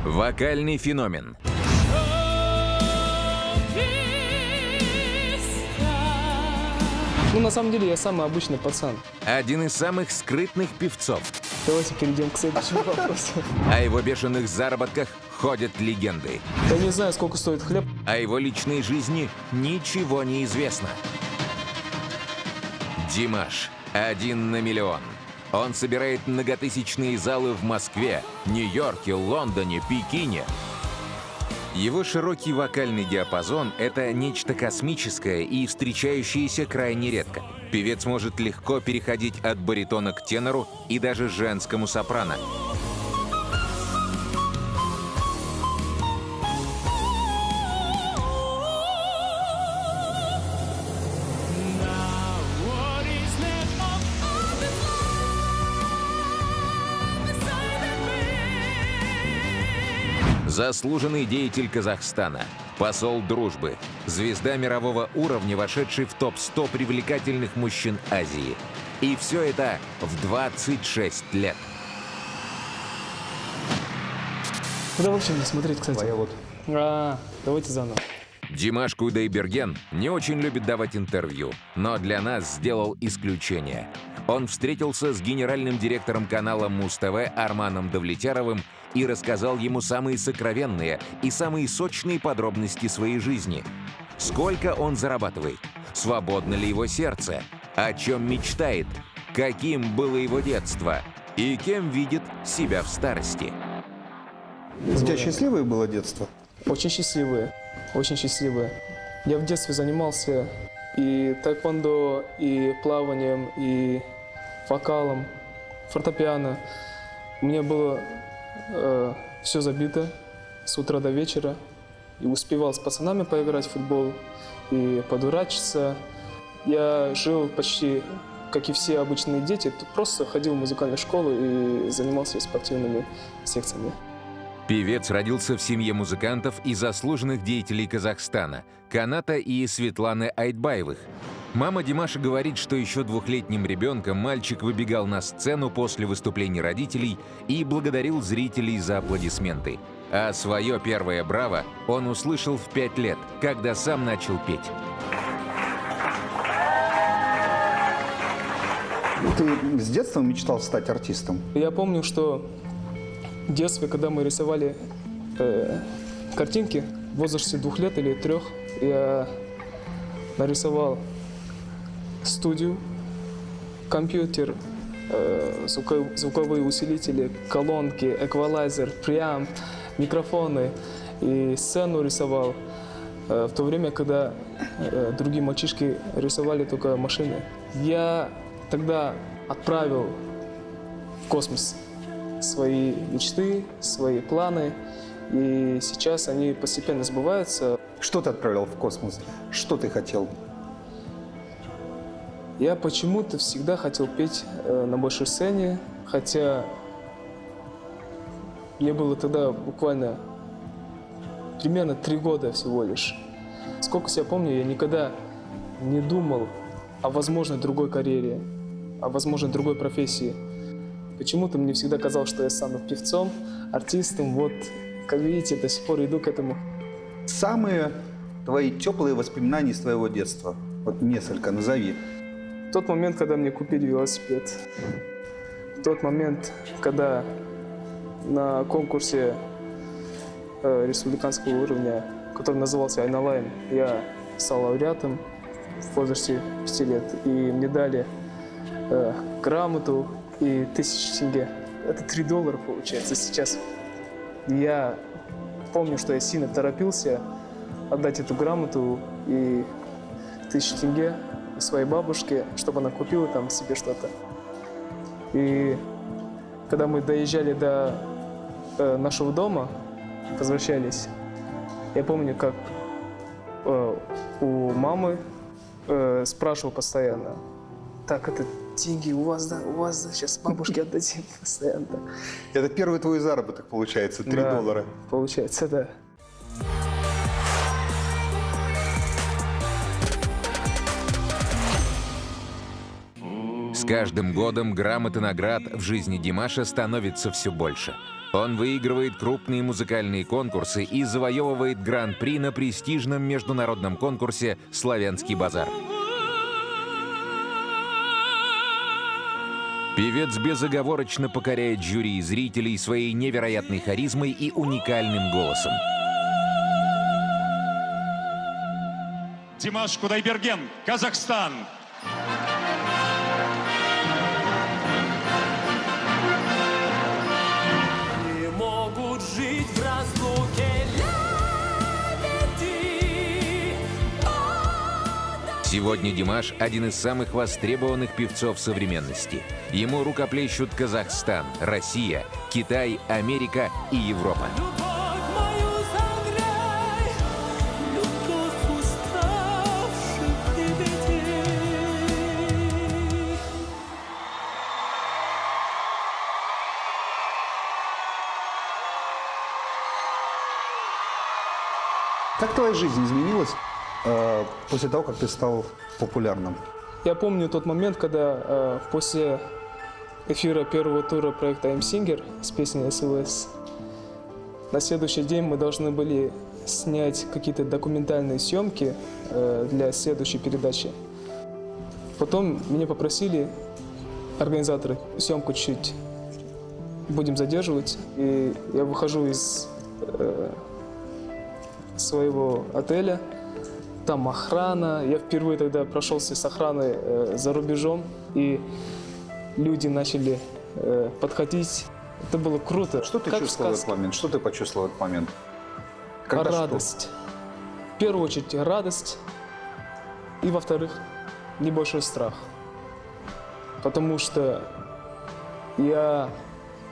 Вокальный феномен. Ну, на самом деле, я самый обычный пацан. Один из самых скрытных певцов. Давайте перейдем к следующему вопросу. О его бешеных заработках ходят легенды. Я не знаю, сколько стоит хлеб. О его личной жизни ничего не известно. Димаш – 1 на миллион. Он собирает многотысячные залы в Москве, Нью-Йорке, Лондоне, Пекине. Его широкий вокальный диапазон – это нечто космическое и встречающееся крайне редко. Певец может легко переходить от баритона к тенору и даже женскому сопрано. Заслуженный деятель Казахстана, посол дружбы, звезда мирового уровня, вошедший в топ-100 привлекательных мужчин Азии. И все это в 26 лет. Куда вообще мне смотреть, кстати? Твоя вот. Давайте заново. Димаш Кудайберген не очень любит давать интервью, но для нас сделал исключение. Он встретился с генеральным директором канала Муз-ТВ Арманом Давлетяровым и рассказал ему самые сокровенные и самые сочные подробности своей жизни. Сколько он зарабатывает? Свободно ли его сердце? О чем мечтает? Каким было его детство? И кем видит себя в старости? У тебя счастливое было детство? Очень счастливые, очень счастливые. Я в детстве занимался и тэквондо, и плаванием, и вокалом, фортепиано. У меня было все забито с утра до вечера. И успевал с пацанами поиграть в футбол и подурачиться. Я жил почти, как и все обычные дети, просто ходил в музыкальную школу и занимался спортивными секциями. Певец родился в семье музыкантов и заслуженных деятелей Казахстана – Каната и Светланы Айтбаевых. Мама Димаша говорит, что еще 2-летним ребенком мальчик выбегал на сцену после выступлений родителей и благодарил зрителей за аплодисменты. А свое первое «Браво» он услышал в 5 лет, когда сам начал петь. Ты с детства мечтал стать артистом? Я помню, что в детстве, когда мы рисовали картинки, в возрасте 2 лет или 3, я нарисовал студию, компьютер, звуковые усилители, колонки, эквалайзер, преамп, микрофоны и сцену рисовал. В то время, когда другие мальчишки рисовали только машины. Я тогда отправил в космос свои мечты, свои планы, и сейчас они постепенно сбываются. Что ты отправил в космос? Что ты хотел? Я почему-то всегда хотел петь на большой сцене, хотя мне было тогда буквально примерно 3 года всего лишь. Сколько себя помню, я никогда не думал о возможной другой карьере, о возможной другой профессии. Почему-то мне всегда казалось, что я стану певцом, артистом. Вот, как видите, до сих пор иду к этому. Самые твои теплые воспоминания из твоего детства? Вот несколько назови. Тот момент, когда мне купили велосипед. Тот момент, когда на конкурсе республиканского уровня, который назывался «Айналайн», я стал лауреатом в возрасте 5 лет. И мне дали грамоту и 1000 тенге. Это $3 получается сейчас. Я помню, что я сильно торопился отдать эту грамоту и 1000 тенге своей бабушке, чтобы она купила там себе что-то. И когда мы доезжали до нашего дома, возвращались, я помню, как у мамы спрашивал постоянно: так, это деньги у вас, да, сейчас бабушке отдадим постоянно. Это первый твой заработок, получается, $3. Да, получается, да. С каждым годом грамот и наград в жизни Димаша становится все больше. Он выигрывает крупные музыкальные конкурсы и завоевывает гран-при на престижном международном конкурсе «Славянский базар». Певец безоговорочно покоряет жюри и зрителей своей невероятной харизмой и уникальным голосом. Димаш Кудайберген, Казахстан. Не могут жить в разлуке. Сегодня Димаш – один из самых востребованных певцов современности. Ему рукоплещут Казахстан, Россия, Китай, Америка и Европа. Любовь мою согрей, любовь уставших лебедей. Как твоя жизнь изменилась после того, как ты стал популярным? Я помню тот момент, когда после эфира первого тура проекта I'm Singer с песней SOS, на следующий день мы должны были снять какие-то документальные съемки для следующей передачи. Потом меня попросили организаторы съемку чуть будем задерживать, и я выхожу из своего отеля. Там охрана. Я впервые тогда прошелся с охраной за рубежом, и люди начали подходить. Это было круто. Что ты как в чувствовал в сказке. этот момент? Что ты почувствовал в этот момент? Когда Радость. В первую очередь радость, и во-вторых, небольшой страх. Потому что я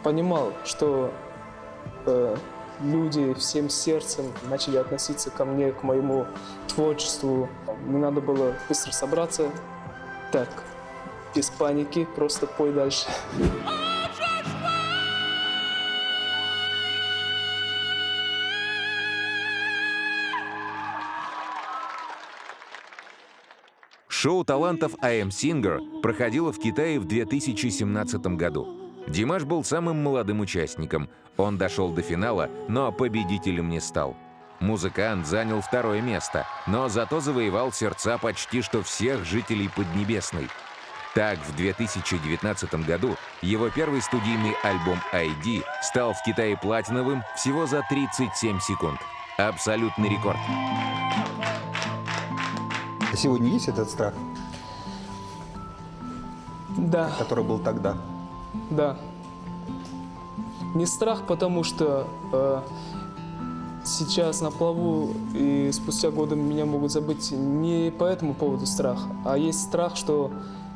понимал, что люди всем сердцем начали относиться ко мне, к моему творчеству. Мне надо было быстро собраться. Так, без паники, просто пой дальше. Шоу талантов I'm Singer проходило в Китае в 2017 году. Димаш был самым молодым участником. Он дошел до финала, но победителем не стал. Музыкант занял второе место, но зато завоевал сердца почти что всех жителей Поднебесной. Так, в 2019 году его первый студийный альбом ID стал в Китае платиновым всего за 37 секунд. Абсолютный рекорд. А сегодня есть этот страх, Да. который был тогда? Да. Не страх, потому что сейчас на плаву, и спустя годы меня могут забыть не по этому поводу страх, а есть страх, что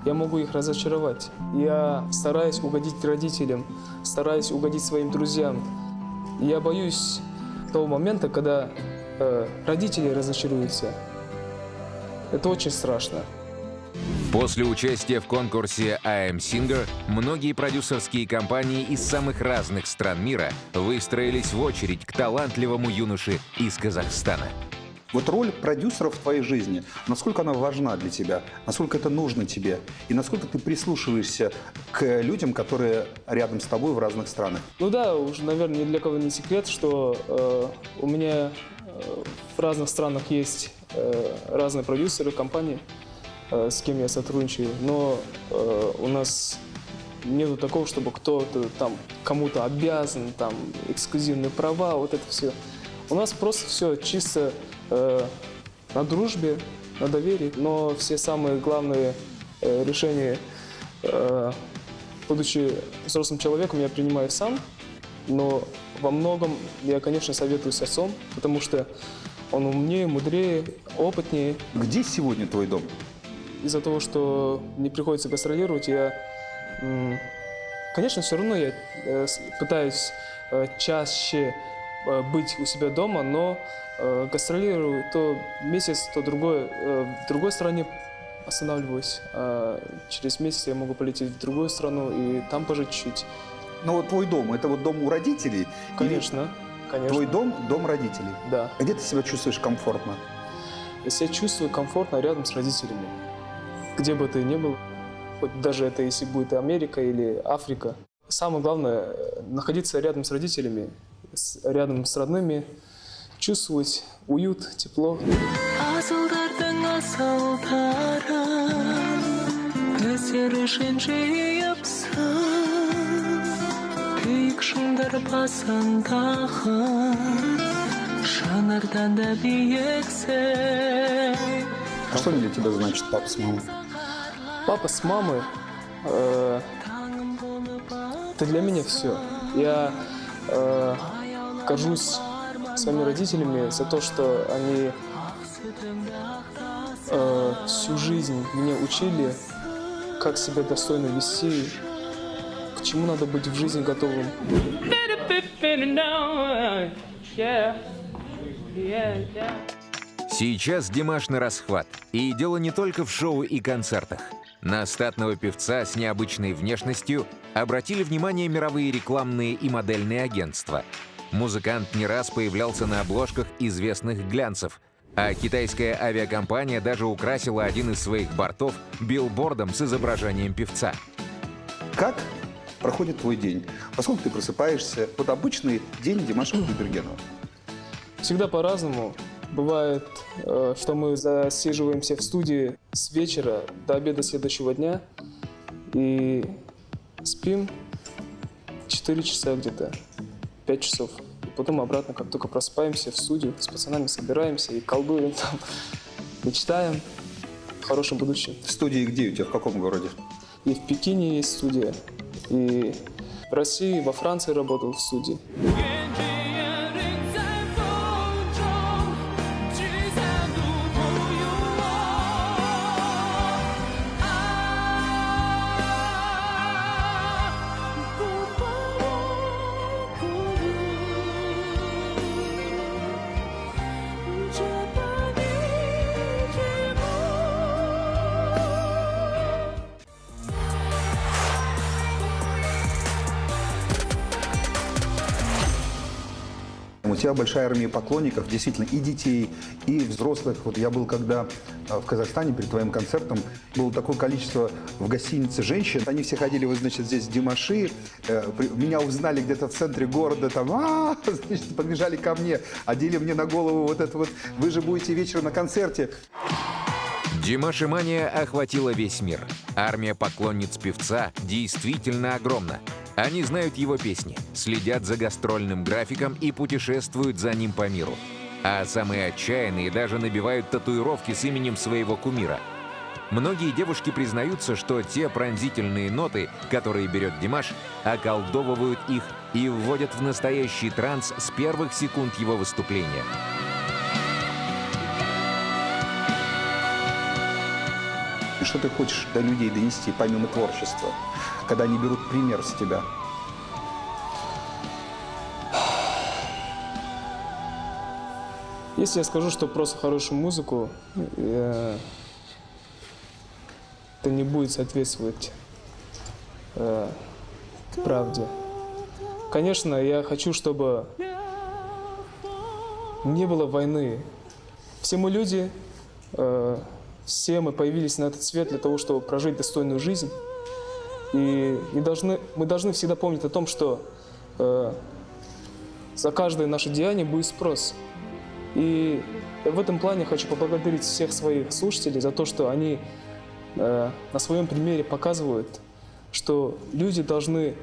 я могу их разочаровать. Я стараюсь угодить родителям, стараюсь угодить своим друзьям. Я боюсь того момента, когда родители разочаруются. Это очень страшно. После участия в конкурсе I'm Singer многие продюсерские компании из самых разных стран мира выстроились в очередь к талантливому юноше из Казахстана. Вот роль продюсера в твоей жизни, насколько она важна для тебя, насколько это нужно тебе, и насколько ты прислушиваешься к людям, которые рядом с тобой в разных странах? Ну да, уже, наверное, ни для кого не секрет, что у меня в разных странах есть разные продюсеры, компании, с кем я сотрудничаю, но у нас нету такого, чтобы кто-то там кому-то обязан, там эксклюзивные права, вот это все. У нас просто все чисто на дружбе, на доверии, но все самые главные решения, будучи взрослым человеком, я принимаю сам, но во многом я, конечно, советую с отцом, потому что он умнее, мудрее, опытнее. Где сегодня твой дом? Из-за того, что мне приходится гастролировать, я, конечно, все равно я пытаюсь чаще быть у себя дома, но гастролирую то месяц, то другой. В другой стране останавливаюсь. Через месяц я могу полететь в другую страну и там пожить чуть-чуть. Ну вот твой дом, это вот дом у родителей? Конечно, конечно. Твой дом – дом родителей? Да. Где ты себя чувствуешь комфортно? Я себя чувствую комфортно рядом с родителями. Где бы ты ни был. хоть даже это если будет Америка или Африка. Самое главное находиться рядом с родителями, рядом с родными, чувствовать уют, тепло. А что для тебя значит папа с мамой? Папа с мамой это для меня все. Я горжусь своими родителями за то, что они всю жизнь меня учили, как себя достойно вести, к чему надо быть в жизни готовым. Сейчас Димаш на расхват. И дело не только в шоу и концертах. На статного певца с необычной внешностью обратили внимание мировые рекламные и модельные агентства. Музыкант не раз появлялся на обложках известных глянцев, а китайская авиакомпания даже украсила один из своих бортов билбордом с изображением певца. Как проходит твой день? Поскольку ты просыпаешься, вот обычный день Димаша Кудайбергенова. Всегда по-разному. Бывает, что мы засиживаемся в студии с вечера до обеда следующего дня и спим 4 часа где-то, 5 часов. И потом обратно, как только просыпаемся в студию, с пацанами собираемся и колдуем там, мечтаем о хорошем будущем. В студии где у тебя, в каком городе? И в Пекине есть студия, и в России, во Франции работал в студии. У тебя большая армия поклонников, действительно, и детей, и взрослых. Вот я был когда в Казахстане перед твоим концертом, было такое количество в гостинице женщин. Они все ходили, вот, значит, здесь Димаши. Меня узнали где-то в центре города, там, значит, подбежали ко мне, одели мне на голову вот это вот, вы же будете вечером на концерте. Димашимания охватила весь мир. Армия поклонниц певца действительно огромна. Они знают его песни, следят за гастрольным графиком и путешествуют за ним по миру. А самые отчаянные даже набивают татуировки с именем своего кумира. Многие девушки признаются, что те пронзительные ноты, которые берет Димаш, околдовывают их и вводят в настоящий транс с первых секунд его выступления. И что ты хочешь до людей донести, помимо творчества, когда они берут пример с тебя? Если я скажу, что просто хорошую музыку, это не будет соответствовать правде. Конечно, я хочу, чтобы не было войны. Все мы люди, все мы появились на этот свет для того, чтобы прожить достойную жизнь. И мы должны всегда помнить о том, что за каждое наше деяние будет спрос. И в этом плане хочу поблагодарить всех своих слушателей за то, что они на своем примере показывают, что люди должны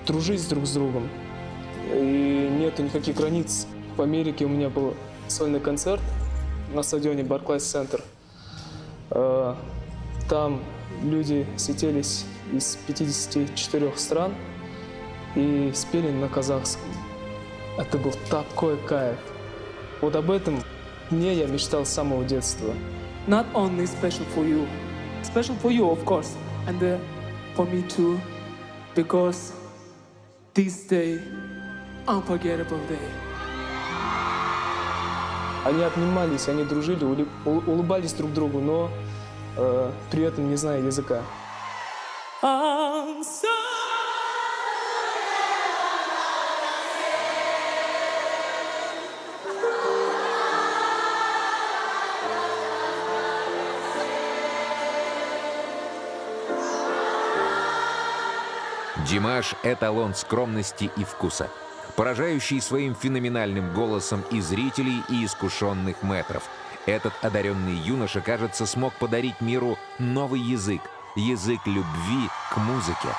дружить друг с другом. И нету никаких границ. В Америке у меня был сольный концерт на стадионе Barclays Center. Там люди слетелись из 54 стран и спели на казахском. Это был такой кайф. Вот об этом дне я мечтал с самого детства. Not only special for you, of course, and for me too, because this day, unforgettable day. Они обнимались, они дружили, улыбались друг другу, но при этом не зная языка. Димаш — эталон скромности и вкуса, поражающий своим феноменальным голосом и зрителей, и искушенных мэтров. Этот одаренный юноша, кажется, смог подарить миру новый язык — язык любви к музыке.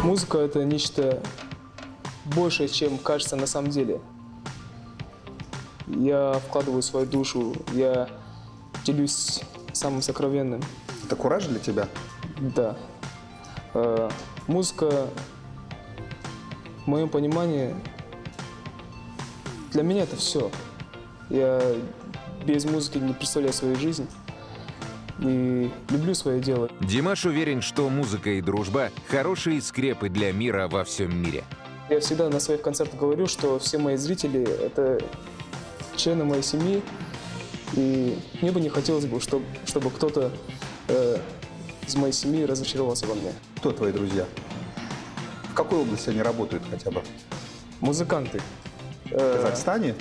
Музыка — это нечто большее, чем кажется на самом деле. Я вкладываю свою душу, я делюсь самым сокровенным. Это кураж для тебя? Да. Музыка, в моем понимании, для меня это все. Я без музыки не представляю свою жизнь и люблю свое дело. Димаш уверен, что музыка и дружба — хорошие скрепы для мира во всем мире. Я всегда на своих концертах говорю, что все мои зрители — это члены моей семьи, и мне бы не хотелось бы, чтобы кто-то из моей семьи разочаровался во мне. Кто твои друзья? В какой области они работают хотя бы? Музыканты. В Казахстане?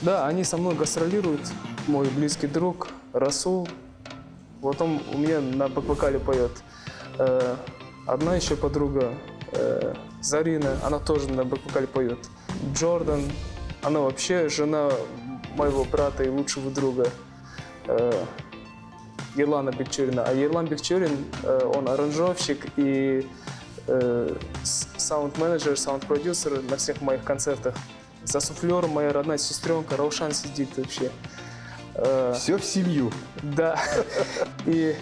Да, они со мной гастролируют. Мой близкий друг Расул. Вот он у меня на бэк-вокале поет. Одна еще подруга Зарина, она тоже на бэк-вокале поет. Джордан, она вообще жена моего брата и лучшего друга Ерлана Бекчурина. А Ерлан Бекчурин, он аранжировщик и саунд-менеджер, саунд-продюсер на всех моих концертах. За суфлером моя родная сестренка Раушан сидит вообще. Все в семью. Да. И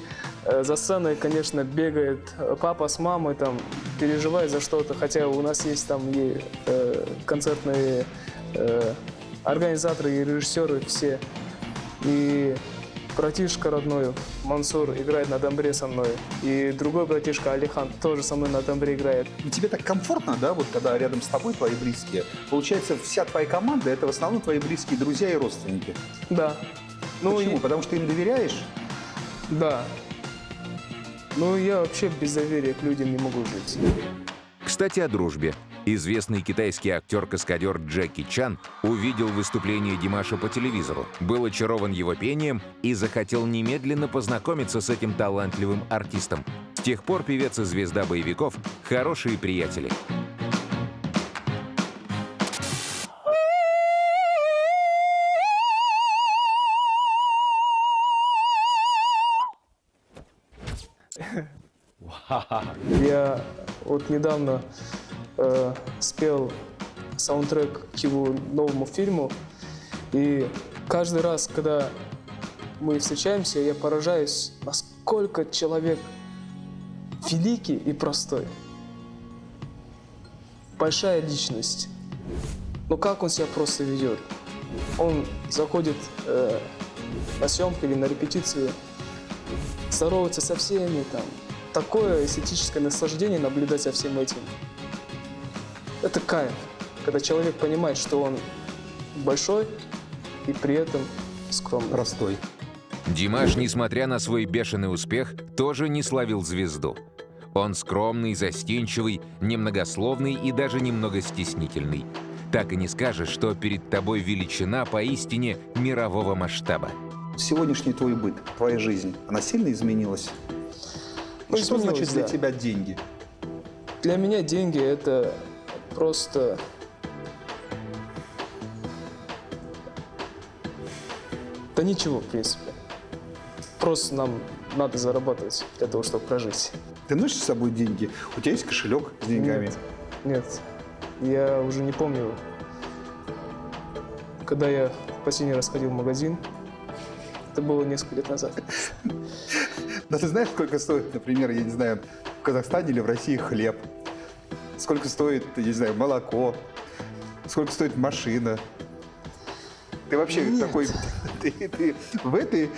за сценой, конечно, бегает папа с мамой, там, переживает за что-то, хотя у нас есть там и концертные организаторы и режиссеры все. И братишка родной Мансур играет на домбре со мной. И другой братишка Алихан тоже со мной на домбре играет. И тебе так комфортно, да, вот когда рядом с тобой твои близкие? Получается, вся твоя команда — это в основном твои близкие друзья и родственники. Да. Ну, почему? Потому что им доверяешь? Да. Ну, я вообще без доверия к людям не могу жить. Кстати, о дружбе. Известный китайский актер-каскадер Джеки Чан увидел выступление Димаша по телевизору, был очарован его пением и захотел немедленно познакомиться с этим талантливым артистом. С тех пор певец и звезда боевиков — хорошие приятели. Я вот недавно спел саундтрек к его новому фильму, и каждый раз, когда мы встречаемся, я поражаюсь, насколько человек великий и простой. Большая личность. Но как он себя просто ведет? Он заходит на съемку или на репетицию, здоровается со всеми там. Такое эстетическое наслаждение наблюдать за всем этим. Это кайф, когда человек понимает, что он большой и при этом скромный. Простой. Димаш, несмотря на свой бешеный успех, тоже не славил звезду. Он скромный, застенчивый, немногословный и даже немного стеснительный. Так и не скажешь, что перед тобой величина поистине мирового масштаба. Сегодняшний твой быт, твоя жизнь, она сильно изменилась? Ну, что значит для да. тебя деньги? Для меня деньги — это просто... Да ничего, в принципе. Просто нам надо зарабатывать для того, чтобы прожить. Ты носишь с собой деньги? У тебя есть кошелек с деньгами? Нет. Я уже не помню, когда я в последний раз ходил в магазин. Это было несколько лет назад. Но ты знаешь, сколько стоит, например, я не знаю, в Казахстане или в России хлеб? Сколько стоит, я не знаю, молоко? Сколько стоит машина? Ты вообще такой... Ты в этой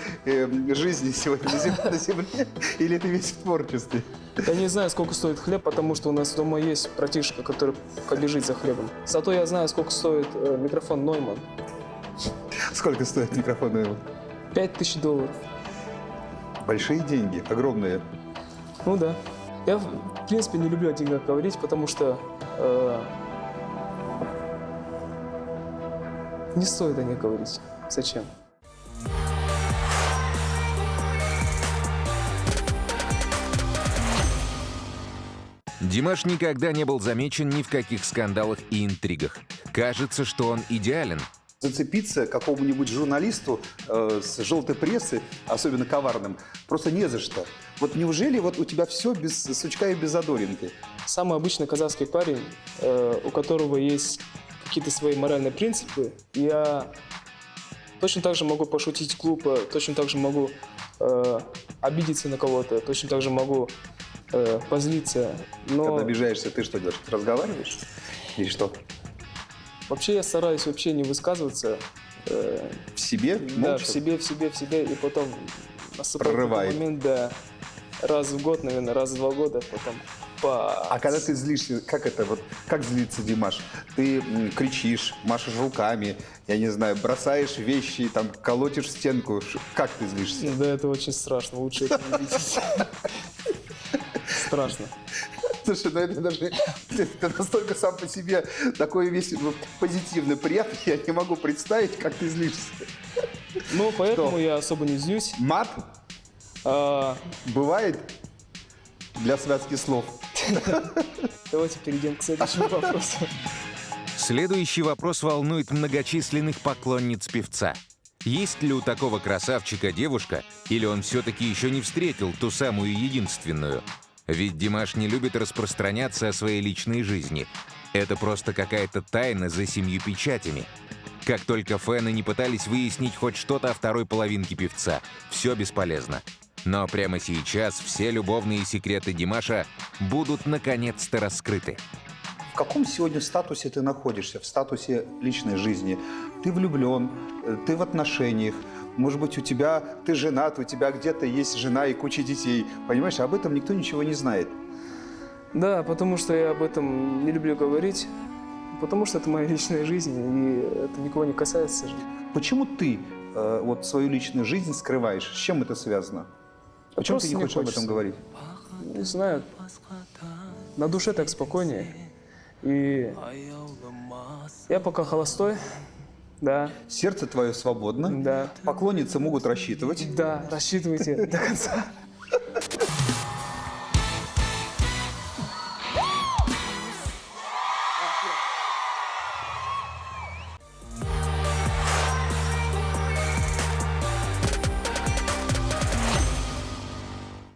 жизни сегодня на земле? Или ты весь в творчестве? Я не знаю, сколько стоит хлеб, потому что у нас дома есть братишка, который побежит за хлебом. Зато я знаю, сколько стоит микрофон Neumann. Сколько стоит микрофон Neumann? $5000. Большие деньги, огромные. Ну да. Я, в принципе, не люблю о деньгах говорить, потому что не стоит о них говорить. Зачем? Димаш никогда не был замечен ни в каких скандалах и интригах. Кажется, что он идеален. Зацепиться какому-нибудь журналисту с желтой прессы, особенно коварным, просто не за что. Вот неужели вот у тебя все без сучка и без задоринки? Самый обычный казахский парень, у которого есть какие-то свои моральные принципы. Я точно так же могу пошутить глупо, точно так же могу обидеться на кого-то, точно так же могу позлиться. Но Когда обижаешься, ты что делаешь? Разговариваешь? Или что? вообще я стараюсь вообще не высказываться. В себе? Да, Молча? в себе, и потом наступает Прорывает. такой момент, да, раз в год, наверное, раз в 2 года, потом А когда ты злишься, как это вот, как злится Димаш? Ты кричишь, машешь руками, я не знаю, бросаешь вещи, там, колотишь стенку. Как ты злишься? Да, это очень страшно, лучше это не видеть. Страшно. Слушай, ну это даже ты настолько сам по себе такой весь позитивный, приятный, я не могу представить, как ты злишься. Ну, поэтому Что? я особо не злюсь. Мат А, бывает для связки слов. Давайте перейдем к следующему вопросу. Следующий вопрос волнует многочисленных поклонниц певца. Есть ли у такого красавчика девушка, или он все-таки еще не встретил ту самую единственную? Ведь Димаш не любит распространяться о своей личной жизни. Это просто какая-то тайна за 7 печатями. Как только фэны не пытались выяснить хоть что-то о второй половинке певца, все бесполезно. Но прямо сейчас все любовные секреты Димаша будут наконец-то раскрыты. В каком сегодня статусе ты находишься? В статусе личной жизни? Ты влюблен, ты в отношениях, может быть, ты женат, у тебя где-то есть жена и куча детей. Понимаешь, об этом никто ничего не знает. Да, потому что я об этом не люблю говорить, потому что это моя личная жизнь, и это никого не касается. Почему ты вот свою личную жизнь скрываешь? С чем это связано? Почему ты Просто не не хочешь об этом хочется. говорить? Не знаю, на душе так спокойнее. И я пока холостой, да, Сердце твое свободно. да, Поклонницы могут рассчитывать. да, рассчитывайте до конца.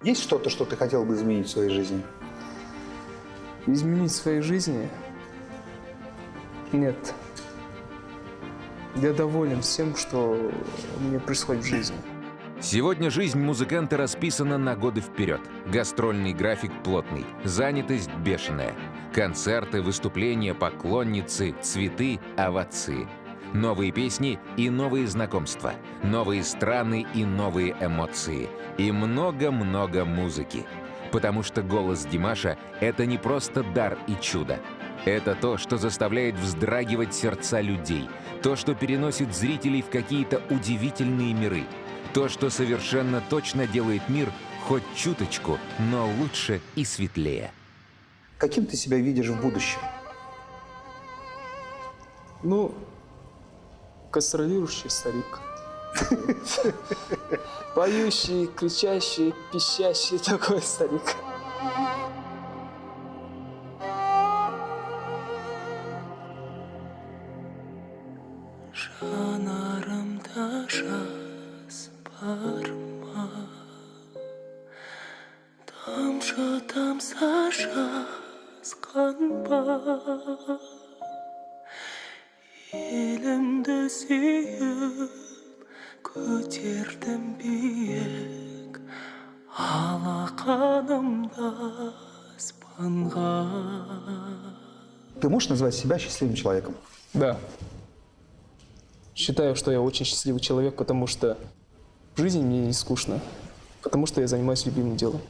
Есть что-то, что ты хотел бы изменить в своей жизни? Изменить в своей жизни? Нет. Я доволен всем, что у меня происходит в жизни. Сегодня жизнь музыканта расписана на годы вперед. Гастрольный график плотный, занятость бешеная. Концерты, выступления, поклонницы, цветы, овации. Новые песни и новые знакомства. Новые страны и новые эмоции. И много-много музыки. Потому что голос Димаша — это не просто дар и чудо. Это то, что заставляет вздрагивать сердца людей. То, что переносит зрителей в какие-то удивительные миры. То, что совершенно точно делает мир хоть чуточку, но лучше и светлее. Каким ты себя видишь в будущем? Ну, гастролирующий старик. Поющий, кричащий, пищащий такой старик. Жанарымда жас бар ма? Тамшы тамса жазған ба? Елімді сүйіп көтердім биік, алақанымда аспанға. Ты можешь назвать себя счастливым человеком? Да. Считаю, что я очень счастливый человек, потому что в жизни мне не скучно, потому что я занимаюсь любимым делом.